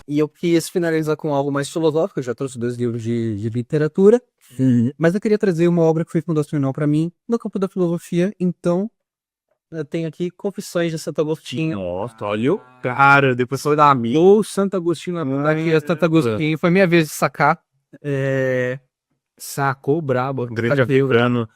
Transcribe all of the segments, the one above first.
E eu quis finalizar com algo mais filosófico, eu já trouxe 2 livros de literatura, mas eu queria trazer uma obra que foi fundacional para mim no campo da filosofia, então eu tenho aqui Confissões de Santo Agostinho. Nossa, olha o cara, depois foi dar amigo. Ou Santo Agostinho, aqui é Santo Agostinho, foi minha vez de sacar. Sacou brabo. Grande africano.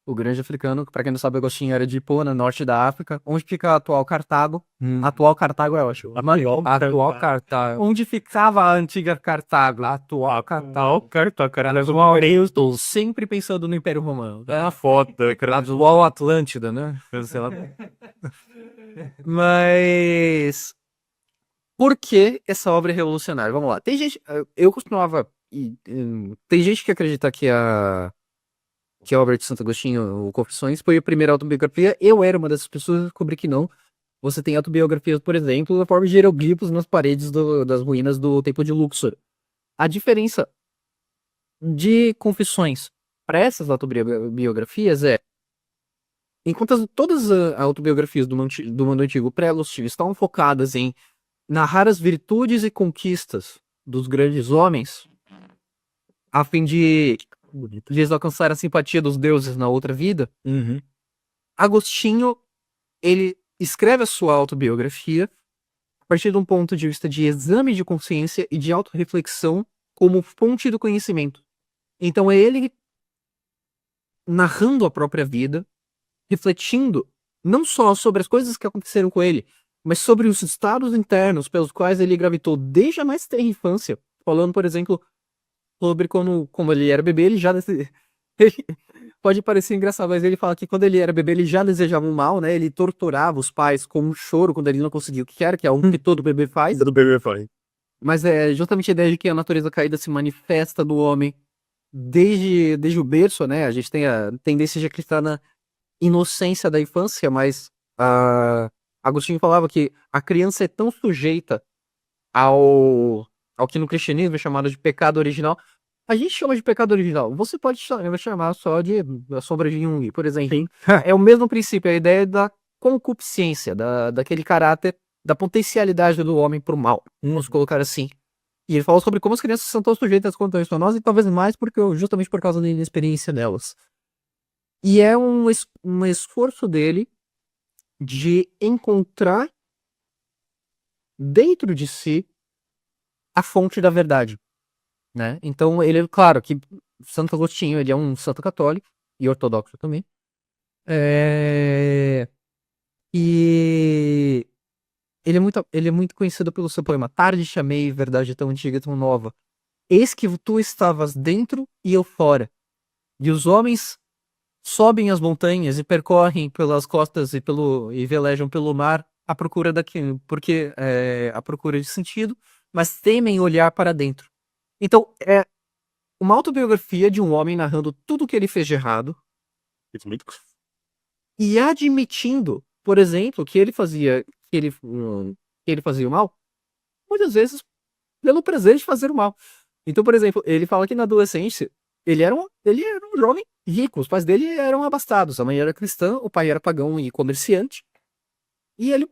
O grande africano, pra quem não sabe, Agostinho era de Hipona, norte da África, onde fica a atual Cartago. Atual Cartago é ótimo. A maior Atual Cartago. Onde ficava a antiga Cartago. atual Cartago, cara, os maurícios dos Sempre pensando no Império Romano. é a foto, cara, atual Atlântida, né? Sei lá. Mas por que essa obra é revolucionária? Vamos lá. Tem gente, eu costumava, tem gente que acredita que a obra de Santo Agostinho, o Confissões, foi a primeira autobiografia. Eu era uma dessas pessoas, descobri que não. Você tem autobiografias, por exemplo, na forma de hieroglifos nas paredes das ruínas do Templo de Luxor. A diferença de Confissões para essas autobiografias é, enquanto todas as autobiografias do mundo antigo pré-agostinho estavam focadas em narrar as virtudes e conquistas dos grandes homens, a fim de eles alcançar a simpatia dos deuses na outra vida, Agostinho, ele escreve a sua autobiografia a partir de um ponto de vista de exame de consciência e de autorreflexão como fonte do conhecimento. Então é ele narrando a própria vida, refletindo não só sobre as coisas que aconteceram com ele, mas sobre os estados internos pelos quais ele gravitou desde a mais tenra infância. Falando, por exemplo, sobre como ele era bebê, ele já... Pode parecer engraçado, mas ele fala que quando ele era bebê, ele já desejava o mal, né? Ele torturava os pais com um choro quando ele não conseguia o que era, que é algo que todo bebê faz. Do bebê foi. Mas é justamente a ideia de que a natureza caída se manifesta do homem desde o berço, né? A gente tem a tendência de acreditar na inocência da infância, mas Agostinho falava que a criança é tão sujeita ao que no cristianismo é chamado de pecado original. A gente chama de pecado original. Você pode chamar só de a sombra de Jung, por exemplo. É o mesmo princípio, a ideia da concupiscência, daquele caráter, da potencialidade do homem pro mal. Vamos colocar assim. E ele falou sobre como as crianças são tão sujeitas quanto isso a nós, e talvez mais justamente por causa da inexperiência delas. E é um esforço dele de encontrar dentro de si a fonte da verdade, né? Então ele, claro, que Santo Agostinho, ele é um santo católico e ortodoxo também. E ele é muito conhecido pelo seu poema Tarde chamei, verdade tão antiga e tão nova. Eis que tu estavas dentro e eu fora. E os homens sobem as montanhas e percorrem pelas costas e velejam pelo mar à procura daquilo, porque à procura de sentido, mas temem olhar para dentro. Então, é uma autobiografia de um homem narrando tudo o que ele fez de errado e admitindo, por exemplo, que ele fazia o mal, muitas vezes pelo prazer de fazer o mal. Então, por exemplo, ele fala que na adolescência ele era um jovem rico, os pais dele eram abastados, a mãe era cristã, o pai era pagão e comerciante.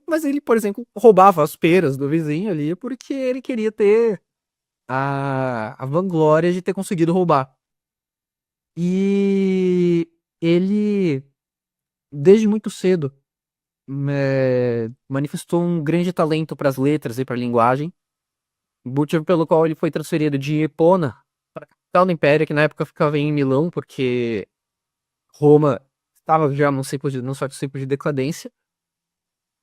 Mas ele, por exemplo, roubava as peras do vizinho ali porque ele queria ter a vanglória de ter conseguido roubar. E ele, desde muito cedo, manifestou um grande talento para as letras e para a linguagem, motivo pelo qual ele foi transferido de Epona para a capital do Império, que na época ficava em Milão, porque Roma estava já num certo ciclo de decadência.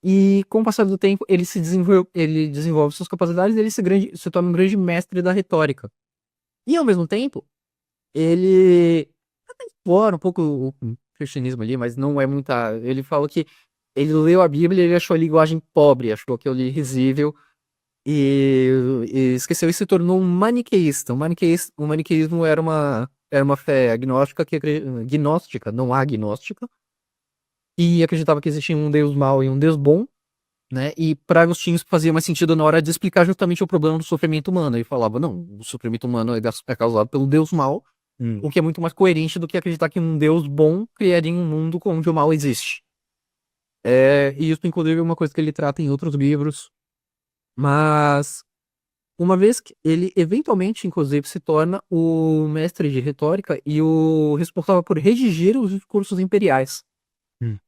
E com o passar do tempo, ele desenvolve suas capacidades e ele se torna um grande mestre da retórica. E ao mesmo tempo, ele até explora um pouco o cristianismo ali, mas não é muita. Ele fala que ele leu a Bíblia e ele achou a linguagem pobre, achou aquilo ali risível e esqueceu e se tornou um maniqueísta. O maniqueísmo era uma fé agnóstica, gnóstica, não agnóstica, e acreditava que existia um Deus mau e um Deus bom, né? E para Agostinho isso fazia mais sentido na hora de explicar justamente o problema do sofrimento humano. Ele falava, não, o sofrimento humano é causado pelo Deus mau, o que é muito mais coerente do que acreditar que um Deus bom criaria um mundo onde o mal existe. E isso, inclusive, é uma coisa que ele trata em outros livros. Mas Uma vez que ele eventualmente, inclusive, se torna o mestre de retórica e o responsável por redigir os discursos imperiais. Hum.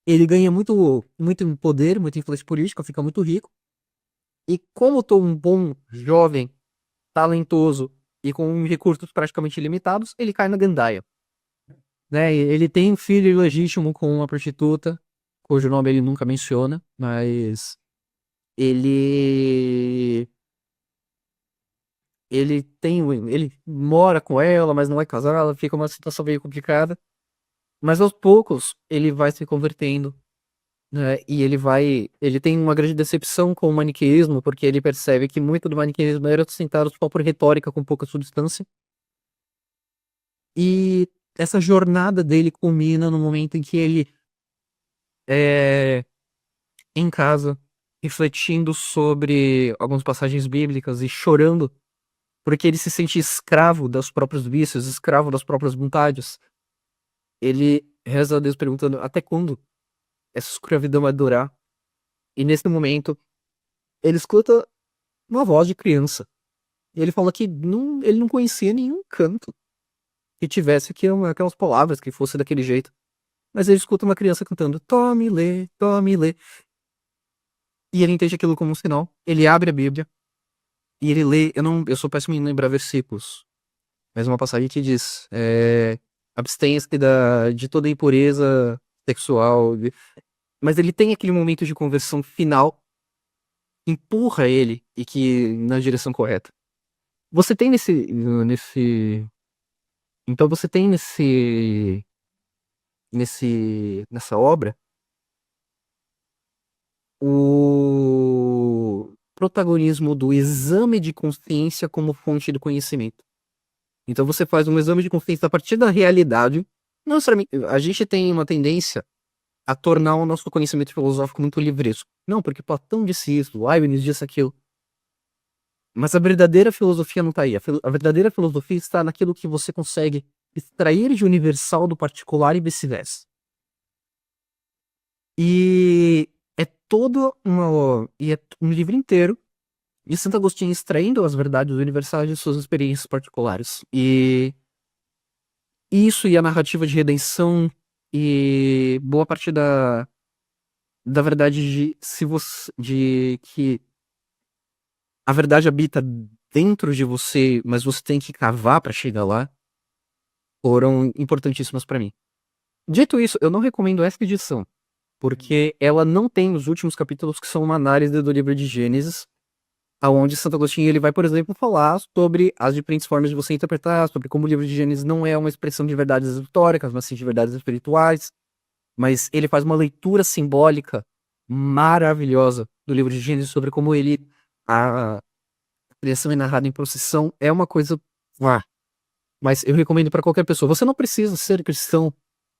Ele ganha muito poder, muita influência política, fica muito rico. E como todo um bom jovem, talentoso e com recursos praticamente ilimitados, ele cai na gandaia. Né? Ele tem um filho ilegítimo com uma prostituta, cujo nome ele nunca menciona, mas ele ele mora com ela, mas não é casado, fica uma situação meio complicada. Mas aos poucos ele vai se convertendo, né? E ele tem uma grande decepção com o maniqueísmo, porque ele percebe que muito do maniqueísmo era sustentado só por retórica com pouca substância. E essa jornada dele culmina no momento em que ele é em casa, refletindo sobre algumas passagens bíblicas e chorando, porque ele se sente escravo dos próprios vícios, escravo das próprias vontades. Ele reza a Deus perguntando até quando essa escravidão vai durar. E nesse momento, ele escuta uma voz de criança. E ele fala que ele não conhecia nenhum canto que tivesse aquelas palavras que fosse daquele jeito. Mas ele escuta uma criança cantando Tome, lê, tome, lê. E ele entende aquilo como um sinal. Ele abre a Bíblia e ele lê. Eu sou péssimo em lembrar versículos. Mas uma passagem que diz: abstenha-se de toda impureza sexual. Mas ele tem aquele momento de conversão final que empurra ele e que na direção correta. Você tem então você tem nessa obra o protagonismo do exame de consciência como fonte do conhecimento. Então você faz um exame de consciência a partir da realidade. Não necessariamente, a gente tem uma tendência a tornar o nosso conhecimento filosófico muito livresco. Não, porque Platão disse isso, Leibniz disse aquilo. Mas a verdadeira filosofia não está aí. A verdadeira filosofia está naquilo que você consegue extrair de universal do particular e vice-versa. E é um livro inteiro de Santo Agostinho extraindo as verdades universais de suas experiências particulares. E isso e a narrativa de redenção e boa parte da verdade de que a verdade habita dentro de você, mas você tem que cavar pra chegar lá, foram importantíssimas pra mim. Dito isso, eu não recomendo essa edição, porque ela não tem os últimos capítulos que são uma análise do livro de Gênesis, aonde Santo Agostinho ele vai, por exemplo, falar sobre as diferentes formas de você interpretar, sobre como o livro de Gênesis não é uma expressão de verdades históricas, mas sim de verdades espirituais. Mas ele faz uma leitura simbólica maravilhosa do livro de Gênesis sobre como a criação é narrada em procissão é uma coisa. Mas eu recomendo pra qualquer pessoa. Você não precisa ser cristão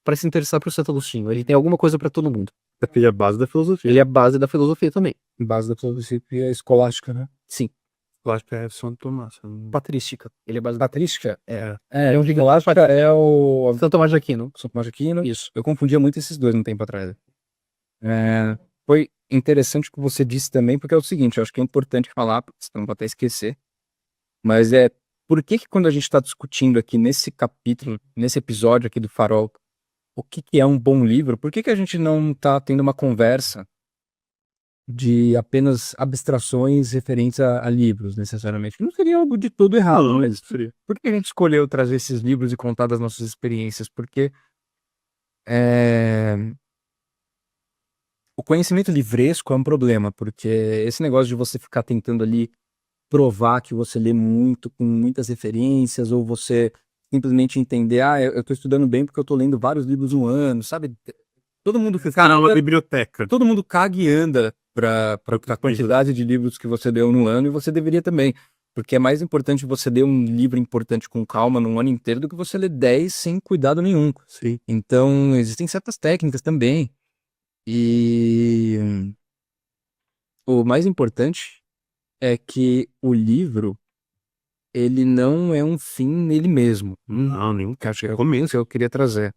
para se interessar por Santo Agostinho. Ele tem alguma coisa pra todo mundo. Ele é a base da filosofia. Ele é a base da filosofia também. Base da filosofia escolástica, né? Sim. Escolástica é São Tomás. Patrística. Ele é base Patrística? É um gigante. Escolástica é o Santo Tomás de Aquino. São Tomás de Aquino. Isso. Eu confundia muito esses dois um tempo atrás. Foi interessante o que você disse também, porque é o seguinte, eu acho que é importante falar, senão vou até esquecer, mas por que quando a gente está discutindo aqui nesse capítulo, nesse episódio aqui do Farol, o que é um bom livro, por que a gente não está tendo uma conversa de apenas abstrações referentes a livros, necessariamente? Não seria algo de todo errado, mas por que a gente escolheu trazer esses livros e contar das nossas experiências? Porque o conhecimento livresco é um problema, porque esse negócio de você ficar tentando ali provar que você lê muito, com muitas referências, ou você simplesmente entender, eu tô estudando bem porque eu tô lendo vários livros no ano, sabe? Todo mundo fica na biblioteca. Todo mundo caga e anda pra quantidade de livros que você leu no ano, e você deveria também. Porque é mais importante você ler um livro importante com calma num ano inteiro do que você ler 10 sem cuidado nenhum. Sim. Então, existem certas técnicas também. E o mais importante é que o livro, ele não é um fim nele mesmo. Não, nenhum. Que acho que é o começo que eu queria trazer.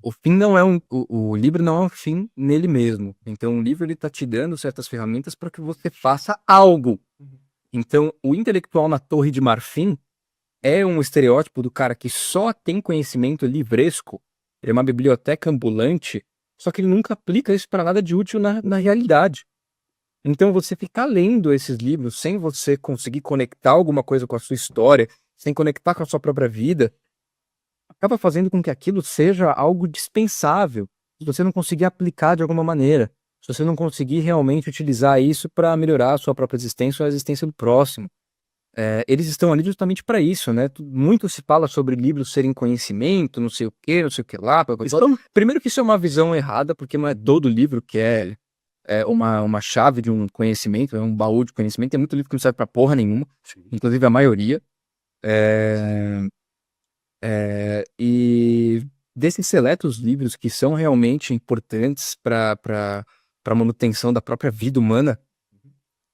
O fim não é o livro não é um fim nele mesmo. Então o livro ele tá te dando certas ferramentas para que você faça algo. Então, o intelectual na Torre de Marfim é um estereótipo do cara que só tem conhecimento livresco, ele é uma biblioteca ambulante, só que ele nunca aplica isso para nada de útil na realidade. Então, você ficar lendo esses livros sem você conseguir conectar alguma coisa com a sua história, sem conectar com a sua própria vida, acaba fazendo com que aquilo seja algo dispensável, se você não conseguir aplicar de alguma maneira, se você não conseguir realmente utilizar isso para melhorar a sua própria existência ou a existência do próximo. Eles estão ali justamente para isso, né? Muito se fala sobre livros serem conhecimento, não sei o que, não sei o que lá. Primeiro que isso é uma visão errada, porque não é todo livro que é uma chave de um conhecimento, é um baú de conhecimento. Tem muito livro que não serve pra porra nenhuma, inclusive a maioria. E desses seletos livros que são realmente importantes para a manutenção da própria vida humana,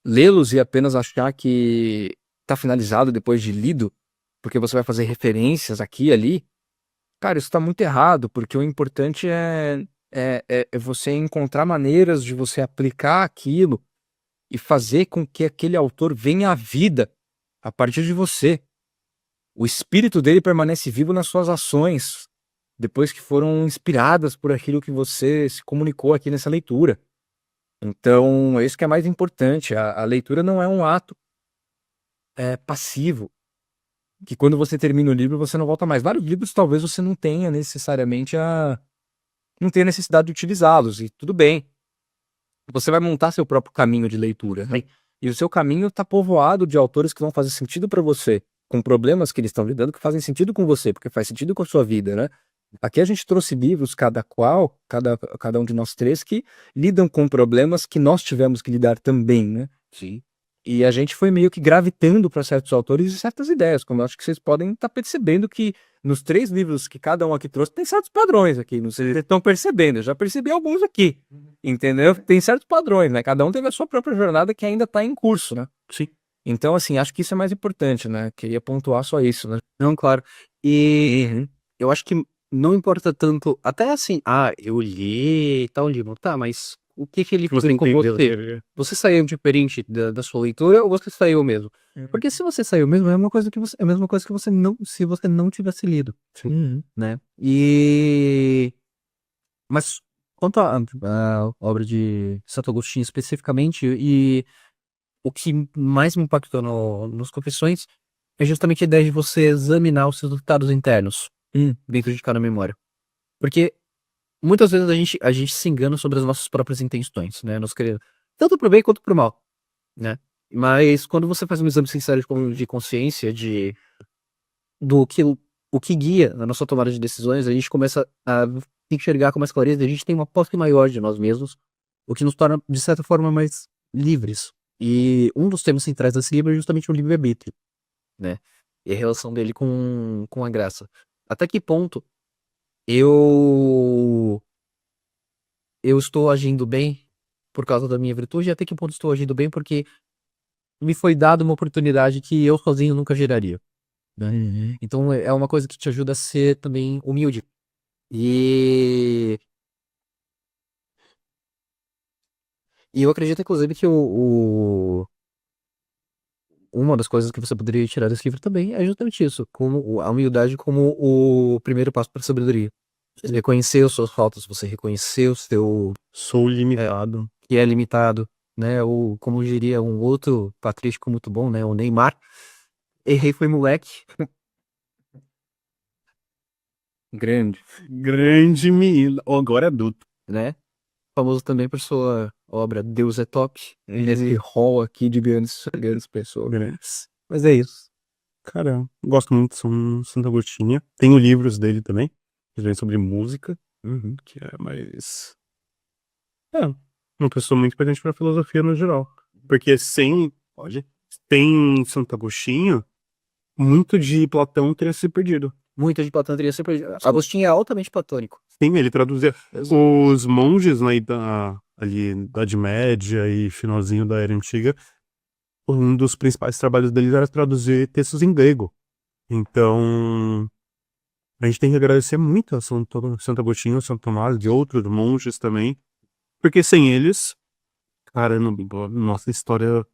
lê-los e apenas achar que tá finalizado depois de lido, porque você vai fazer referências aqui e ali, cara, isso tá muito errado, porque o importante é você encontrar maneiras de você aplicar aquilo e fazer com que aquele autor venha à vida a partir de você. O espírito dele permanece vivo nas suas ações, depois que foram inspiradas por aquilo que você se comunicou aqui nessa leitura. Então, é isso que é mais importante. A leitura não é um ato passivo, que quando você termina o livro você não volta mais. Vários livros talvez você não tenha necessariamente não tenha necessidade de utilizá-los, e tudo bem. Você vai montar seu próprio caminho de leitura, né? E o seu caminho está povoado de autores que vão fazer sentido para você, com problemas que eles estão lidando que fazem sentido com você, porque faz sentido com a sua vida, né? Aqui a gente trouxe livros, cada um de nós três, que lidam com problemas que nós tivemos que lidar também, né? Sim. E a gente foi meio que gravitando para certos autores e certas ideias, como eu acho que vocês podem estar percebendo que nos 3 livros que cada um aqui trouxe, tem certos padrões aqui, não sei se vocês estão percebendo, eu já percebi alguns aqui, entendeu? Tem certos padrões, né? Cada um teve a sua própria jornada que ainda está em curso, né? Sim. Então, assim, acho que isso é mais importante, né? Queria pontuar só isso, né? Não, claro. E eu acho que não importa tanto, até assim, eu li tal livro, tá, mas o que ele Você fez com entendeu? você? Você saiu diferente da sua leitura ou você saiu mesmo? Porque se você saiu mesmo, é uma coisa que você, é a mesma coisa que você não, se você não tivesse lido, né? Mas quanto à obra de Santo Agostinho especificamente, e o que mais me impactou nos Confissões é justamente a ideia de você examinar os seus resultados internos dentro de cada memória. Porque muitas vezes a gente se engana sobre as nossas próprias intenções, né? Nós queremos, tanto pro bem quanto pro mal, né? Mas quando você faz um exame sincero de consciência, do que o que guia na nossa tomada de decisões, a gente começa a enxergar com mais clareza, e a gente tem uma posse maior de nós mesmos, o que nos torna, de certa forma, mais livres. E um dos temas centrais desse livro é justamente o livre-arbítrio, né? E a relação dele com a graça. Até que ponto eu estou agindo bem por causa da minha virtude, e até que ponto estou agindo bem porque me foi dada uma oportunidade que eu sozinho nunca geraria, né? Então é uma coisa que te ajuda a ser também humilde. E, e eu acredito, inclusive, que uma das coisas que você poderia tirar desse livro também é justamente isso, como a humildade como o primeiro passo para a sabedoria. Você reconhecer as suas faltas, você reconhecer o seu Sou limitado. que é limitado, né? Ou como diria um outro patrístico muito bom, né? O Neymar, errei foi moleque, Grande. Grande menino. Agora é adulto. né? Famoso também por sua obra Deus é Top. Esse hall aqui de grandes pessoas. Grandes. Mas é isso. Cara, gosto muito de Santo Agostinho. Tenho livros dele também, que vem sobre música, que é mais... uma pessoa muito importante pra filosofia no geral. Porque sem Santo Agostinho, muito de Platão teria se perdido. Muito de Platão teria sempre. Agostinho é altamente platônico. Sim, ele traduzia. Os monges ali, Idade Média e finalzinho da Era Antiga, um dos principais trabalhos deles era traduzir textos em grego. Então, a gente tem que agradecer muito a Santo Agostinho, Santo Tomás e outros monges também, porque sem eles, cara, nossa história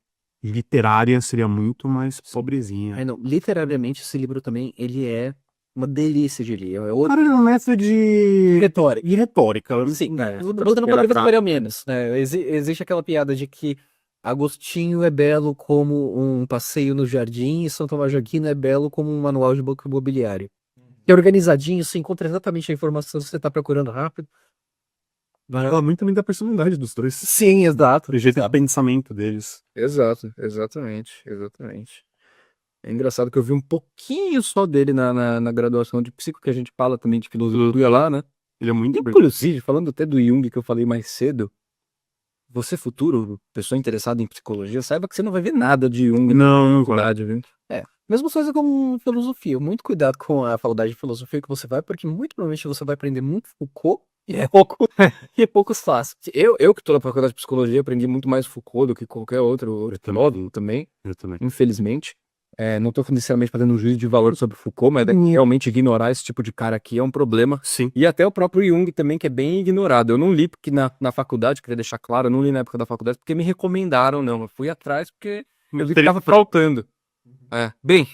literária seria muito mais pobrezinha. Não, literariamente, esse livro também, ele é uma delícia de ler. É outro Cara, ele é um mestre de retórica. retórica. Sim, né? voltando para livros Maria menos, né? Existe aquela piada de que Agostinho é belo como um passeio no jardim e São Tomás de Aquino é belo como um manual de banco imobiliário. Que é organizadinho, você encontra exatamente a informação que você está procurando rápido. Fala muito também da personalidade dos dois. Sim, exato. Do jeito de pensamento deles. Exato, exatamente. É engraçado que eu vi um pouquinho só dele na graduação de psico, que a gente fala também de filosofia lá, né? Ele é muito bem. Inclusive, falando até do Jung que eu falei mais cedo, você futuro, pessoa interessada em psicologia, saiba que você não vai ver nada de Jung na Não, faculdade, viu? Mesma coisa com filosofia. Muito cuidado com a faculdade de filosofia que você vai, porque muito provavelmente você vai aprender muito Foucault e é pouco fácil. Eu que tô na faculdade de psicologia aprendi muito mais Foucault do que qualquer outro filósofo também, eu também. infelizmente. Não tô necessariamente fazendo um juízo de valor sobre Foucault, mas realmente ignorar esse tipo de cara aqui é um problema. Sim. E até o próprio Jung também, que é bem ignorado. Eu não li porque na faculdade, queria deixar claro, eu não li na época da faculdade porque me recomendaram, não. Eu fui atrás porque eu vi que tava faltando. Bem,